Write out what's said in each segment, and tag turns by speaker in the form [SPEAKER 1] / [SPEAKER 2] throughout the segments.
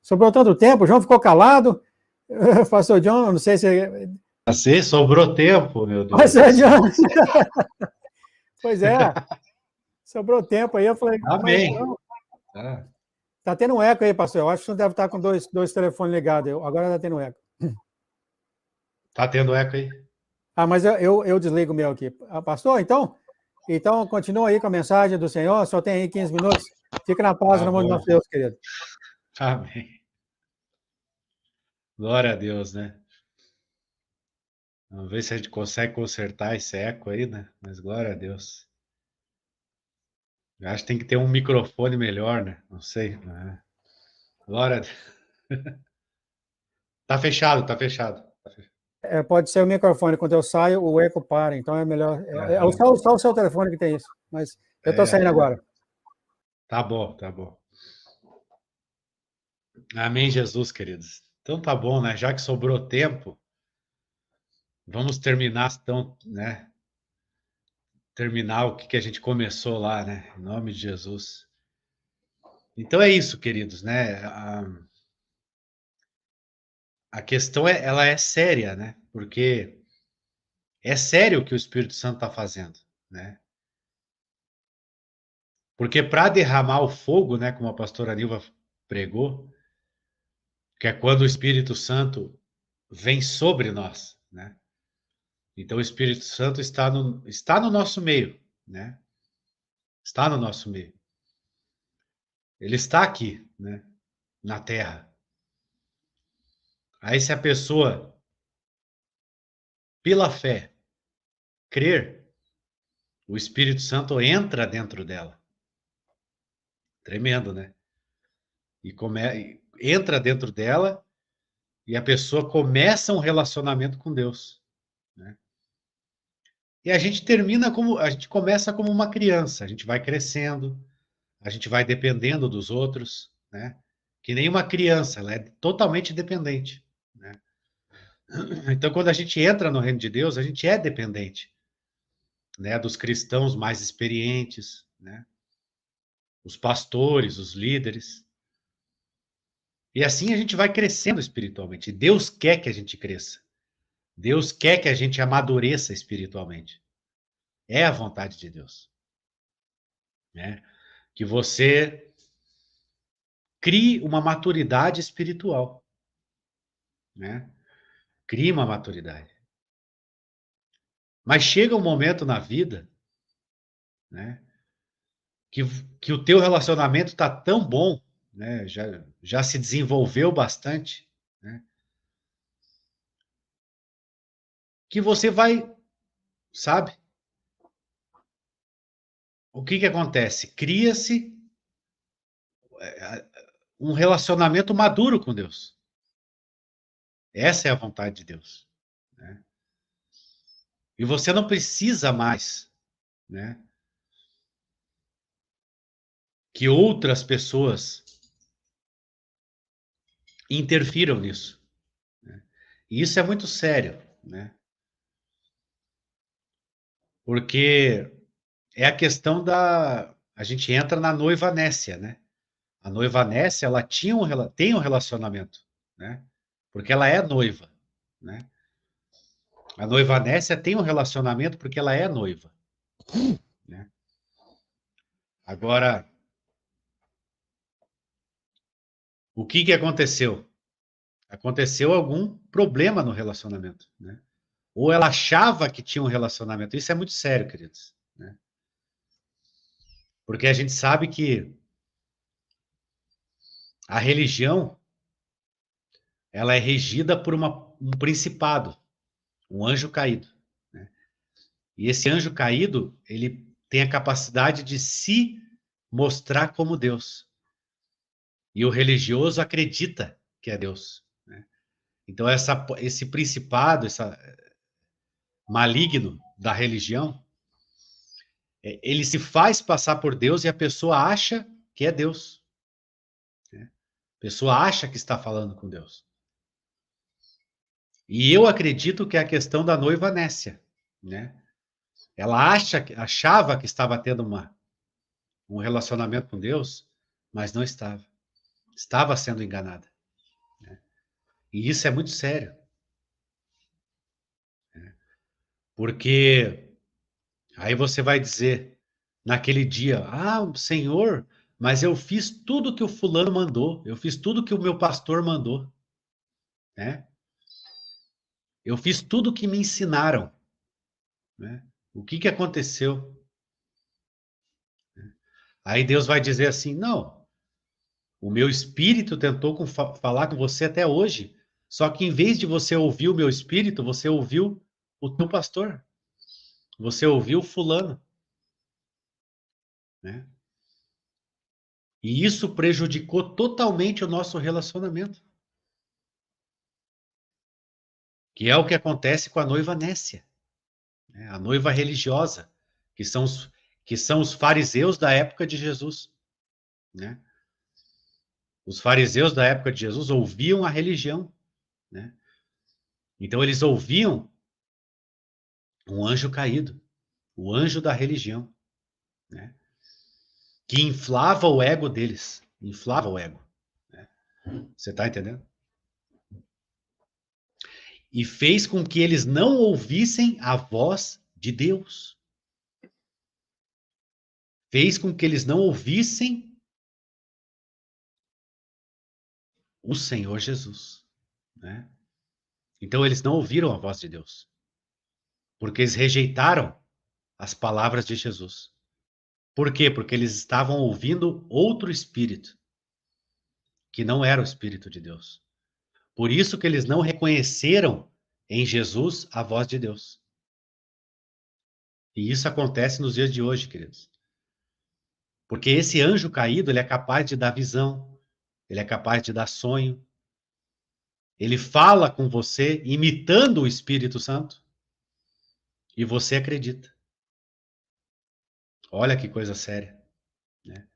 [SPEAKER 1] Sobrou tanto tempo, o João ficou calado. Pastor John, não sei se...
[SPEAKER 2] Assim, sobrou tempo, meu Deus.
[SPEAKER 1] Pastor John. Pois é, sobrou tempo aí. Eu falei,
[SPEAKER 2] Amém.
[SPEAKER 1] Tá tendo um eco aí, pastor. Eu acho que você deve estar com dois telefones ligados. Agora tá tendo eco.
[SPEAKER 2] Tá tendo eco aí?
[SPEAKER 1] Mas eu desligo o meu aqui. Pastor, então continua aí com a mensagem do Senhor. Só tem aí 15 minutos. Fica na paz, no nome de nosso Deus, querido.
[SPEAKER 2] Amém. Glória a Deus, né? Vamos ver se a gente consegue consertar esse eco aí, né? Mas glória a Deus. Eu acho que tem que ter um microfone melhor, né? Não sei. Né? Glória a Deus. Tá fechado, tá fechado.
[SPEAKER 1] Pode ser o microfone. Quando eu saio, o eco para. Então é melhor. Só o seu telefone que tem isso. Mas eu estou saindo agora.
[SPEAKER 2] Tá bom, tá bom. Amém, Jesus, queridos. Então tá bom, né? Já que sobrou tempo, vamos terminar, então, né? Terminar o que a gente começou lá, né? Em nome de Jesus. Então é isso, queridos, né? A questão ela é séria, né? Porque é sério o que o Espírito Santo está fazendo, né? Porque para derramar o fogo, né? Como a pastora Nilva pregou, que é quando o Espírito Santo vem sobre nós, né? Então o Espírito Santo está no nosso meio, né? Está no nosso meio. Ele está aqui, né? Na Terra. Aí se a pessoa, pela fé, crer, o Espírito Santo entra dentro dela. Tremendo, né? Entra dentro dela e a pessoa começa um relacionamento com Deus, né? E a gente começa como uma criança, a gente vai crescendo, a gente vai dependendo dos outros, né? Que nem uma criança, ela é totalmente dependente, né? Então, quando a gente entra no reino de Deus, a gente é dependente, né? Dos cristãos mais experientes, né? Os pastores, os líderes. E assim a gente vai crescendo espiritualmente. Deus quer que a gente cresça. Deus quer que a gente amadureça espiritualmente. É a vontade de Deus, né? Que você crie uma maturidade espiritual, né? Crie uma maturidade. Mas chega um momento na vida, né? Que o teu relacionamento está tão bom, né? Já se desenvolveu bastante, né? Que você vai, sabe? O que acontece? Cria-se um relacionamento maduro com Deus. Essa é a vontade de Deus, né? E você não precisa mais, né? Que outras pessoas interfiram nisso, né? E isso é muito sério, né? Porque é a questão a gente entra na noiva nécia, né? A noiva nécia, ela tem um relacionamento, né? Porque ela é noiva, né? A noiva nécia tem um relacionamento porque ela é noiva, né? Agora, o que aconteceu? Aconteceu algum problema no relacionamento, né? Ou ela achava que tinha um relacionamento. Isso é muito sério, queridos, né? Porque a gente sabe que a religião, ela é regida por um principado, um anjo caído, né? E esse anjo caído, ele tem a capacidade de se mostrar como Deus. E o religioso acredita que é Deus, né? Então esse principado, essa maligno da religião, ele se faz passar por Deus e a pessoa acha que é Deus, né? A pessoa acha que está falando com Deus. E eu acredito que é a questão da noiva nécia, né? Ela achava que estava tendo um relacionamento com Deus, mas não estava. Estava sendo enganada. E isso é muito sério. Porque aí você vai dizer, naquele dia, Senhor, mas eu fiz tudo que o fulano mandou, eu fiz tudo que o meu pastor mandou, né? Eu fiz tudo que me ensinaram, né? O que aconteceu? Aí Deus vai dizer assim, não, o meu espírito tentou falar com você até hoje, só que em vez de você ouvir o meu espírito, você ouviu o teu pastor, você ouviu fulano, né? E isso prejudicou totalmente o nosso relacionamento. Que é o que acontece com a noiva nécia, né? A noiva religiosa, que são os fariseus da época de Jesus, né? Os fariseus da época de Jesus ouviam a religião, né? Então eles ouviam um anjo caído, o anjo da religião, né? Que inflava o ego deles, inflava o ego, né? Você está entendendo? E fez com que eles não ouvissem a voz de Deus. Fez com que eles não ouvissem o Senhor Jesus, né? Então eles não ouviram a voz de Deus, porque eles rejeitaram as palavras de Jesus. Por quê? Porque eles estavam ouvindo outro espírito, que não era o espírito de Deus. Por isso que eles não reconheceram em Jesus a voz de Deus. E isso acontece nos dias de hoje, queridos. Porque esse anjo caído, ele é capaz de dar visão, ele é capaz de dar sonho. Ele fala com você imitando o Espírito Santo e você acredita. Olha que coisa séria, né?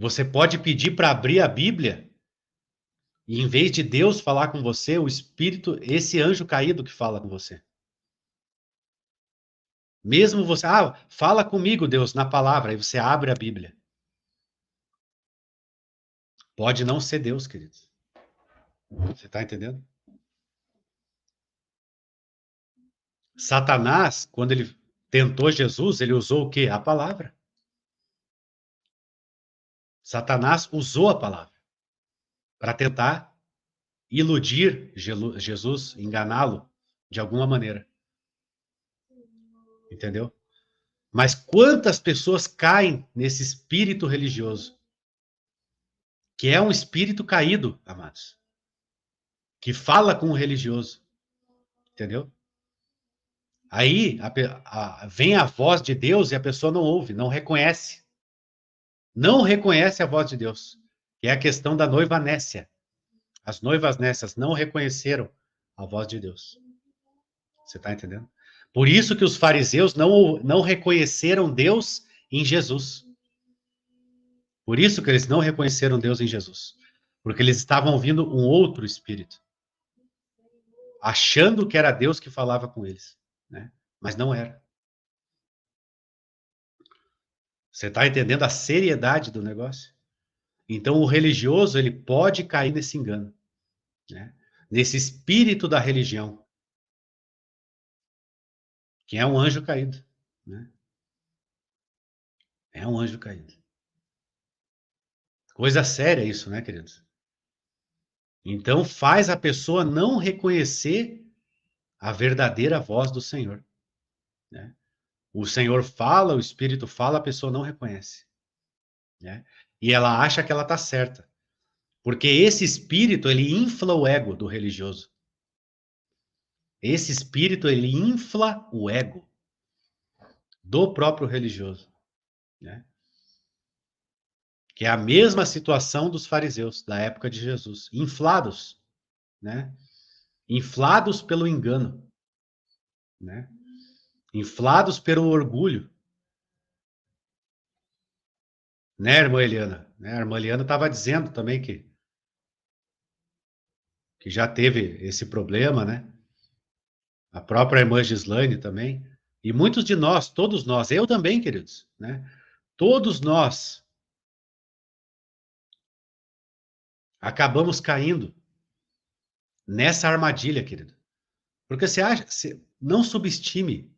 [SPEAKER 2] Você pode pedir para abrir a Bíblia e, em vez de Deus falar com você, o Espírito, esse anjo caído que fala com você. Mesmo você, fala comigo, Deus, na palavra, aí você abre a Bíblia. Pode não ser Deus, queridos. Você está entendendo? Satanás, quando ele tentou Jesus, ele usou o quê? A palavra. Satanás usou a palavra para tentar iludir Jesus, enganá-lo de alguma maneira. Entendeu? Mas quantas pessoas caem nesse espírito religioso? Que é um espírito caído, amados. Que fala com o religioso. Entendeu? Aí vem a voz de Deus e a pessoa não ouve, não reconhece. Não reconhece a voz de Deus. Que é a questão da noiva nécia. As noivas nécias não reconheceram a voz de Deus. Você está entendendo? Por isso que os fariseus não reconheceram Deus em Jesus. Por isso que eles não reconheceram Deus em Jesus. Porque eles estavam ouvindo um outro espírito. Achando que era Deus que falava com eles, né? Mas não era. Você está entendendo a seriedade do negócio? Então o religioso, ele pode cair nesse engano, né? Nesse espírito da religião, que é um anjo caído, né? É um anjo caído. Coisa séria isso, né, queridos? Então faz a pessoa não reconhecer a verdadeira voz do Senhor, né? O Senhor fala, o Espírito fala, a pessoa não reconhece, né? E ela acha que ela está certa. Porque esse espírito, ele infla o ego do religioso. Esse espírito, ele infla o ego do próprio religioso, né? Que é a mesma situação dos fariseus da época de Jesus, inflados, né? Inflados pelo engano, né? Inflados pelo orgulho, né, irmã Eliana? Né? A irmã Eliana estava dizendo também que já teve esse problema, né? A própria irmã Gislaine também. E muitos de nós, todos nós, eu também, queridos, né? Todos nós Acabamos caindo nessa armadilha, querido. Porque não subestime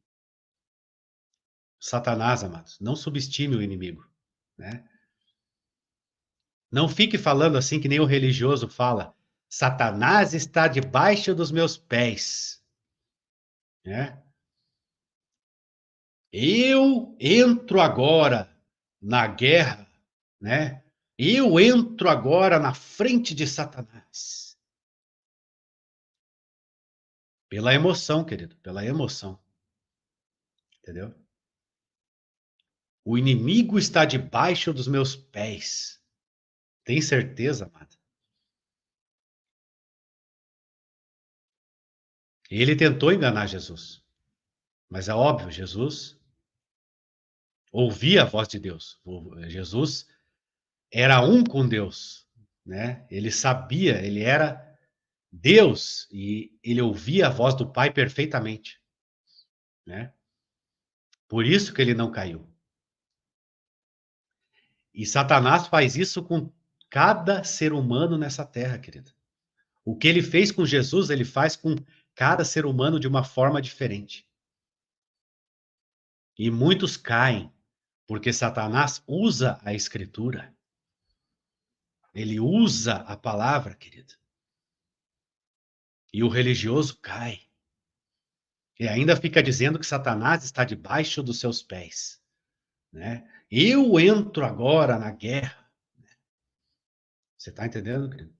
[SPEAKER 2] Satanás, amados. Não subestime o inimigo, né? Não fique falando assim que nem o religioso fala. Satanás está debaixo dos meus pés, né? Eu entro agora na guerra, né? Eu entro agora na frente de Satanás. Pela emoção, querido, pela emoção. Entendeu? O inimigo está debaixo dos meus pés. Tem certeza, amada? Ele tentou enganar Jesus. Mas é óbvio, Jesus ouvia a voz de Deus. Jesus era um com Deus, né? Ele sabia, ele era Deus e ele ouvia a voz do Pai perfeitamente, né? Por isso que ele não caiu. E Satanás faz isso com cada ser humano nessa terra, querido. O que ele fez com Jesus, ele faz com cada ser humano de uma forma diferente. E muitos caem, porque Satanás usa a Escritura. Ele usa a palavra, querido. E o religioso cai. E ainda fica dizendo que Satanás está debaixo dos seus pés, né? Eu entro agora na guerra. Você está entendendo, querido?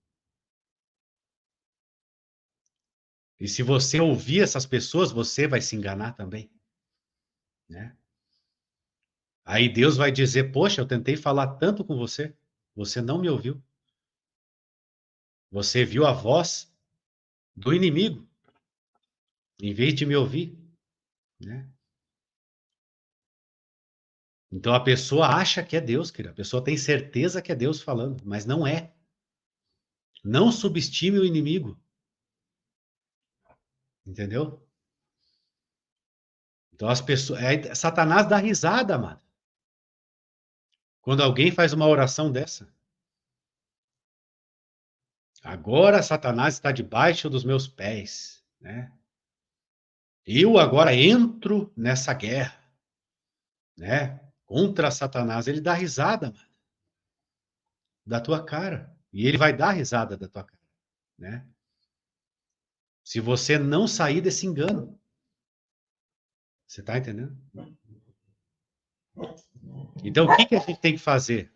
[SPEAKER 2] E se você ouvir essas pessoas, você vai se enganar também, né? Aí Deus vai dizer: poxa, eu tentei falar tanto com você, você não me ouviu. Você viu a voz do inimigo, em vez de me ouvir, né? Então a pessoa acha que é Deus, querido. A pessoa tem certeza que é Deus falando, mas não é. Não subestime o inimigo, entendeu? Então as pessoas, Satanás dá risada, mano. Quando alguém faz uma oração dessa. Agora Satanás está debaixo dos meus pés, né? Eu agora entro nessa guerra, né? Contra Satanás. Ele dá risada, mano, da tua cara. E ele vai dar risada da tua cara, né? Se você não sair desse engano. Você tá entendendo? Então, o que a gente tem que fazer?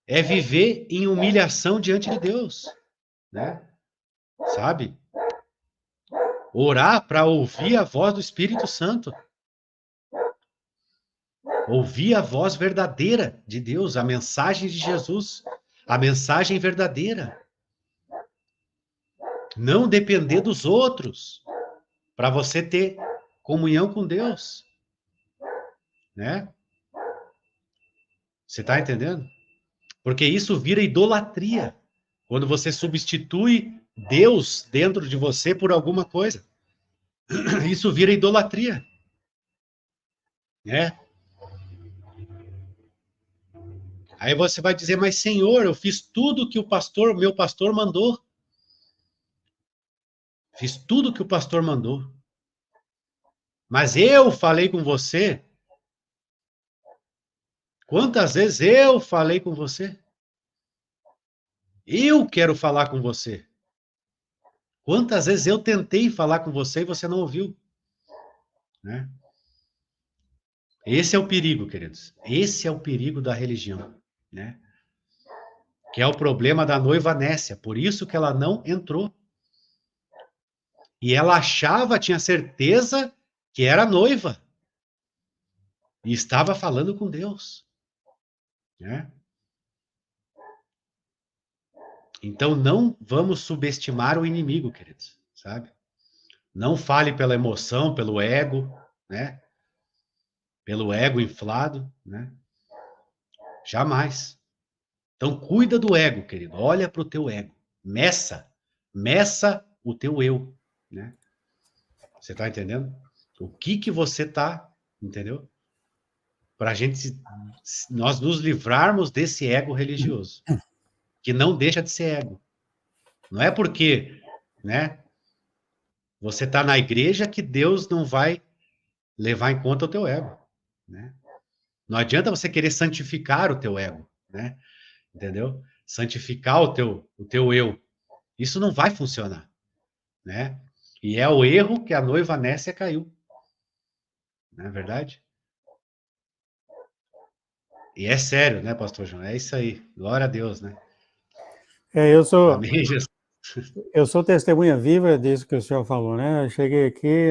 [SPEAKER 2] É viver em humilhação diante de Deus, né? Sabe? Orar para ouvir a voz do Espírito Santo. Ouvir a voz verdadeira de Deus, a mensagem de Jesus, a mensagem verdadeira. Não depender dos outros para você ter comunhão com Deus, né? Você está entendendo? Porque isso vira idolatria. Quando você substitui Deus dentro de você por alguma coisa. Isso vira idolatria, né? Aí você vai dizer, mas Senhor, eu fiz tudo que meu pastor mandou. Fiz tudo que o pastor mandou. Mas eu falei com você. Quantas vezes eu falei com você? Eu quero falar com você. Quantas vezes eu tentei falar com você e você não ouviu? Né? Esse é o perigo, queridos. Esse é o perigo da religião, né? Que é o problema da noiva Nécia. Por isso que ela não entrou. E ela achava, tinha certeza que era noiva. E estava falando com Deus, né? Então não vamos subestimar o inimigo, queridos, sabe? Não fale pela emoção, pelo ego, né? Pelo ego inflado, né? Jamais. Então cuida do ego, querido. Olha para o teu ego. Meça o teu eu, né? Você está entendendo? O que você está, entendeu? para nós nos livrarmos desse ego religioso, que não deixa de ser ego. Não é porque, né, você está na igreja que Deus não vai levar em conta o teu ego, né? Não adianta você querer santificar o teu ego, né? Entendeu? Santificar o teu eu. Isso não vai funcionar, né? E é o erro que a noiva Nécia caiu. Não é verdade? E é sério, né, pastor João? É isso aí. Glória a Deus, né?
[SPEAKER 1] Eu sou,
[SPEAKER 2] Amém, Jesus.
[SPEAKER 1] eu sou testemunha viva disso que o senhor falou, né? Eu cheguei aqui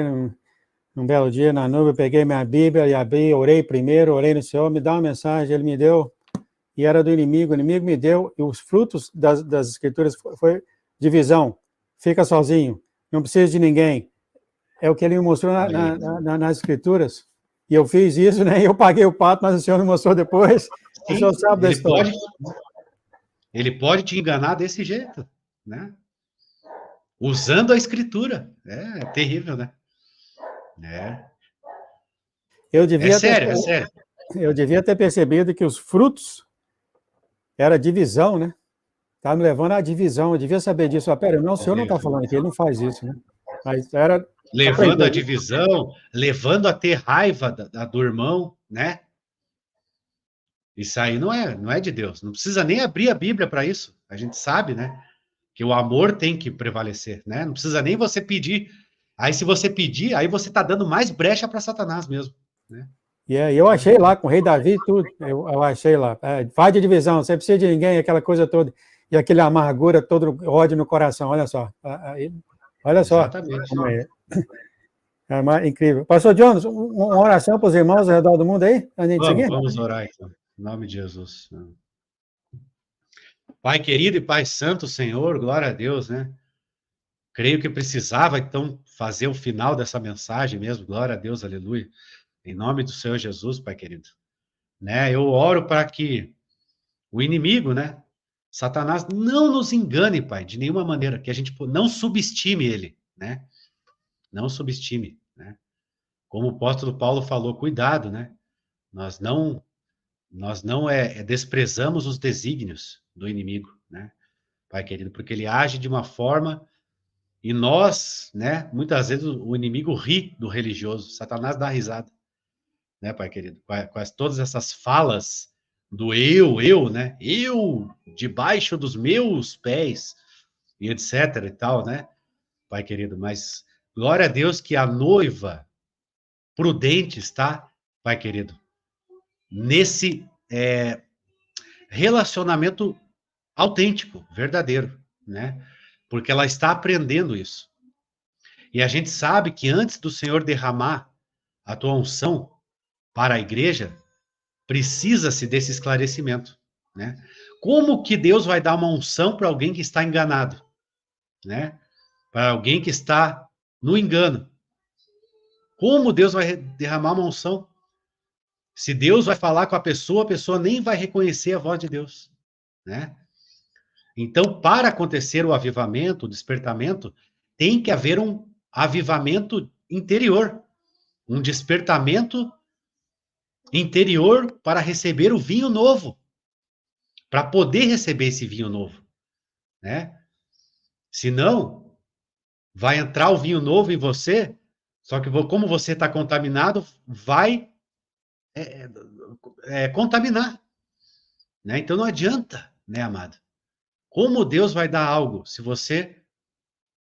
[SPEAKER 1] num belo dia na nuvem, peguei minha Bíblia e abri, orei primeiro, orei no Senhor, me dá uma mensagem, ele me deu, e era do inimigo, o inimigo me deu, e os frutos das escrituras foi divisão, fica sozinho, não precisa de ninguém. É o que ele me mostrou nas escrituras. E eu fiz isso, né? Eu paguei o pato, mas o senhor me mostrou depois.
[SPEAKER 2] Sim,
[SPEAKER 1] o senhor sabe da história.
[SPEAKER 2] Ele pode te enganar desse jeito, né? Usando a escritura. É terrível, né? É sério.
[SPEAKER 1] Eu devia ter percebido que os frutos era divisão, né? Estava me levando à divisão. Eu devia saber disso. Ah, pera, não, o senhor não está falando aqui, ele não faz isso, né? Mas era...
[SPEAKER 2] Levando a divisão, levando a ter raiva do irmão, né? Isso aí não é de Deus. Não precisa nem abrir a Bíblia para isso. A gente sabe, né? Que o amor tem que prevalecer, né? Não precisa nem você pedir. Aí, se você pedir, aí você está dando mais brecha para Satanás mesmo, né?
[SPEAKER 1] E eu achei lá, com o rei Davi, tudo. Eu achei lá. Vai de divisão, você precisa de ninguém, aquela coisa toda. E aquele amargura, todo ódio no coração. Olha só. Olha só.
[SPEAKER 2] Exatamente.
[SPEAKER 1] É incrível. Pastor Jones, uma oração para os irmãos ao redor do mundo aí?
[SPEAKER 2] Vamos orar, então. Em nome de Jesus. Pai querido e Pai santo, Senhor, glória a Deus, né? Creio que precisava, então, fazer o final dessa mensagem mesmo. Glória a Deus, aleluia. Em nome do Senhor Jesus, Pai querido. Né? Eu oro para que o inimigo, né? Satanás não nos engane, Pai, de nenhuma maneira, que a gente não subestime ele, né? Não subestime, né? Como o apóstolo Paulo falou, cuidado, né? Nós não desprezamos os desígnios do inimigo, né? Pai querido, porque ele age de uma forma e nós, né? Muitas vezes o inimigo ri do religioso, Satanás dá risada, né, Pai querido? Com todas essas falas do eu, né? Eu debaixo dos meus pés e etc e tal, né? Pai querido, mas glória a Deus que a noiva prudente está, Pai querido, nesse relacionamento autêntico, verdadeiro, né? Porque ela está aprendendo isso. E a gente sabe que antes do Senhor derramar a tua unção para a igreja, precisa-se desse esclarecimento, né? Como que Deus vai dar uma unção para alguém que está enganado, né? Para alguém que está no engano? Como Deus vai derramar uma unção? Se Deus vai falar com a pessoa nem vai reconhecer a voz de Deus, né? Então, para acontecer o avivamento, o despertamento, tem que haver um avivamento interior, um despertamento interior para receber o vinho novo, para poder receber esse vinho novo, né? Senão, vai entrar o vinho novo em você, só que como você está contaminado, vai contaminar, né? Então não adianta, né, amado? Como Deus vai dar algo se você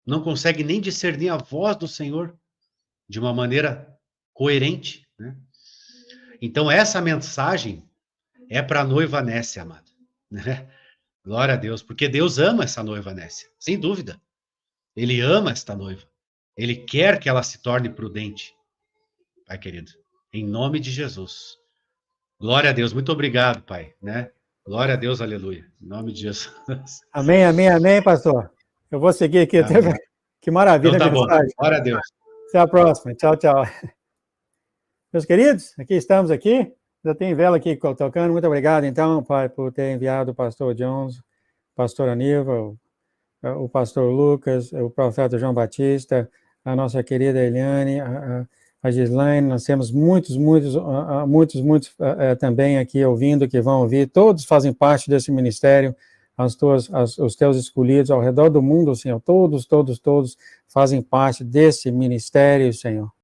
[SPEAKER 2] não consegue nem discernir a voz do Senhor de uma maneira coerente, né? Então essa mensagem é para a noiva Nécia, amado, né? Glória a Deus, porque Deus ama essa noiva Nécia, sem dúvida. Ele ama esta noiva. Ele quer que ela se torne prudente, Pai querido. Em nome de Jesus. Glória a Deus. Muito obrigado, Pai, né? Glória a Deus, aleluia. Em nome de Jesus.
[SPEAKER 1] Amém, pastor. Eu vou seguir aqui. Que maravilha
[SPEAKER 2] então,
[SPEAKER 1] a mensagem.
[SPEAKER 2] Bom. Glória a Deus.
[SPEAKER 1] Até a próxima. Tchau. Meus queridos, estamos aqui. Já tem vela aqui tocando. Muito obrigado, então, Pai, por ter enviado o pastor Jones, o pastor Aníbal, o pastor Lucas, o profeta João Batista, a nossa querida Eliane, a Gislaine, nós temos muitos também aqui ouvindo, que vão ouvir, todos fazem parte desse ministério, os teus escolhidos ao redor do mundo, Senhor, todos fazem parte desse ministério, Senhor.